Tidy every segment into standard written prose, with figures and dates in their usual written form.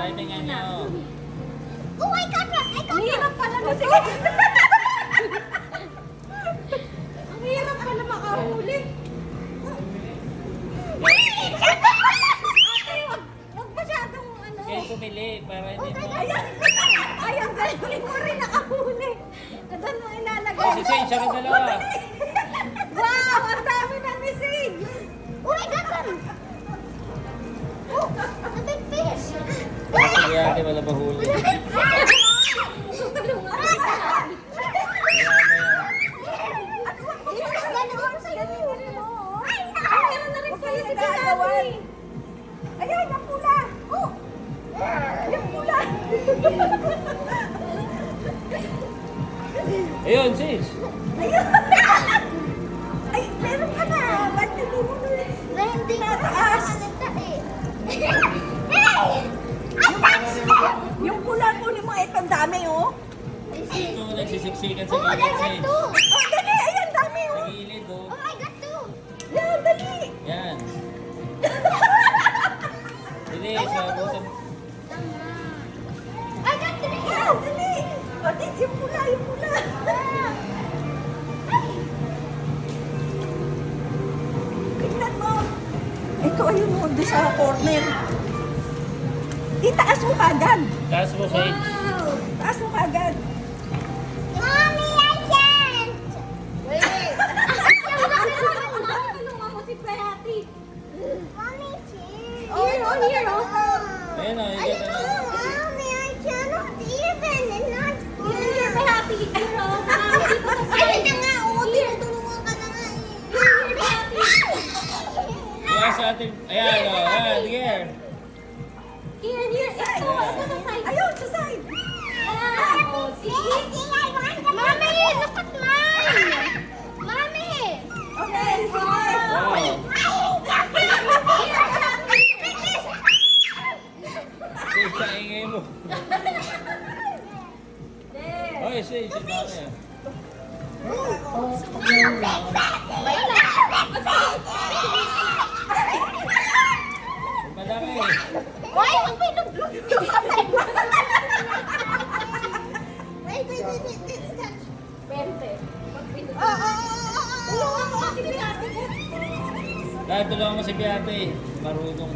Timingan nyo. Oh, I got one! I got one! Hirap pala na sige. Ang hirap pala makahuli. Ate, wag masyadong ano. Kaya pumili para hindi mo... Ay, ang galing mo rin nakahuli. Doon mo ilalagay. Oh, si Shane, siya ka dalawa. Wow, ang dami na ni Sage. Oh, I got one! Oh, a big fish! Kaya ate wala pa huli. Tulungan. Meron na rin kayo si Pinati. Ayan, yung pula. Oh, yung pula. Ayun, sis. Ayun. Ay, meron ka na. Ba't hindi mo Hindi na taas? Yung pula po mo, ito ang dami, oh. Ito, nagsisiksikan sa Oh, I gilid, got sis. two! Oh, dali, ayan, dami, Sa oh. gilid, oh. Oh, I got two! Yan, dali. Yan. Hindi, sa busan. I got three! Yan, dali. O, yung pula, yung pula. Tingnan mo. Ito, ayun, oh, doon sa corner. Itaas mo kagad. Taas mo, sis. Taas mo kagad. Mommy, I can't! Wait! Tulungan mo si Payati. Mommy, cheese! Here, oh, here, oh. Ayun, oh. Ayun, oh. Mommy, I cannot even! It's not Here, Payati. Here, oh. Ayun na nga, oh! Tinutulungan ka na nga eh! Here, Payati. Kaya sa atin. Ayan, oh. Ayan, sige. Here, here. Ito, ito sa side. Ayun, sa side. Oh, see, I want the Mommy, look at mine! Mommy! Okay, sige. Wow. Sis, sa ingay mo. Oy, sis, si mami. Malaki. Why? Ang pinublog yung kamay! Wait, let's touch. 20. Tulungan mo kasi Payati. Dahil tulungan mo si Biate. Marunong.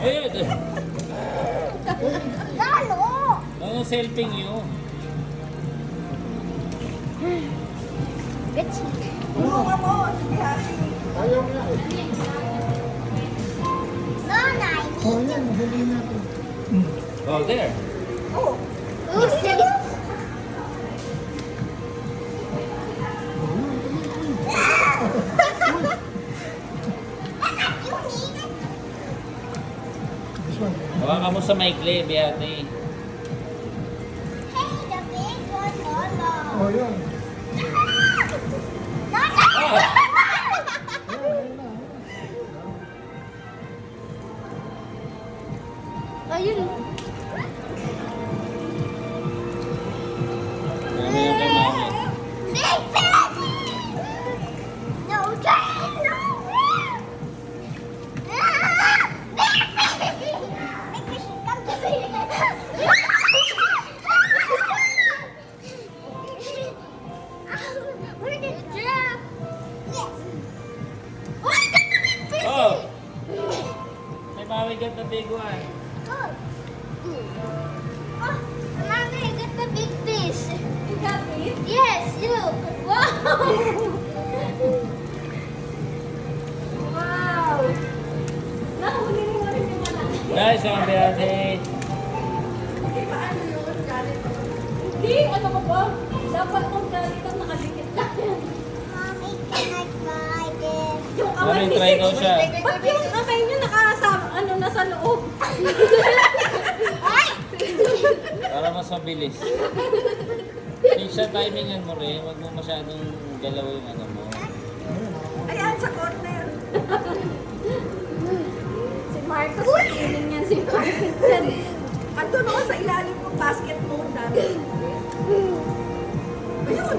Ayun. Lalo! Ano selfing yun? Bitch. Tulungan mo si Payati. No, nice. Oh, there. Oh. Oh, silly. Hawakan mo sa maikli, Biate. Hey, the big one, Lolo. Oh, yun. Ayun. Marami yung kay mami. Big fish! No, Jane, no! Big fish! Big fish, come to me! Where did it drop? Yes. Oh, I got the big fish! Oh! May mami got the big one. Good. Oh, Mommy, I got the big fish. You got it? Yes, look. Wow. Wow. Nahuli mo rin yung malaki. Nice one, Biate. Hindi pa ano yun, galit. Hindi, ano ka ba? Dapat kung galit ang nakadikit lang yan. Mommy, can I try this? Yung kamay Mami, ni try Six. daw siya. Ba't yung kamay niya ano, nasa loob? Ay! Para mas mabilis. Sa timingan mo rin, huwag mo masyadong galaw yung ano mo. Ayan, sa corner. Si Marcos, kainin niyan si Marcos. Andun ako sa ilalim ng basketball dami. Ayun!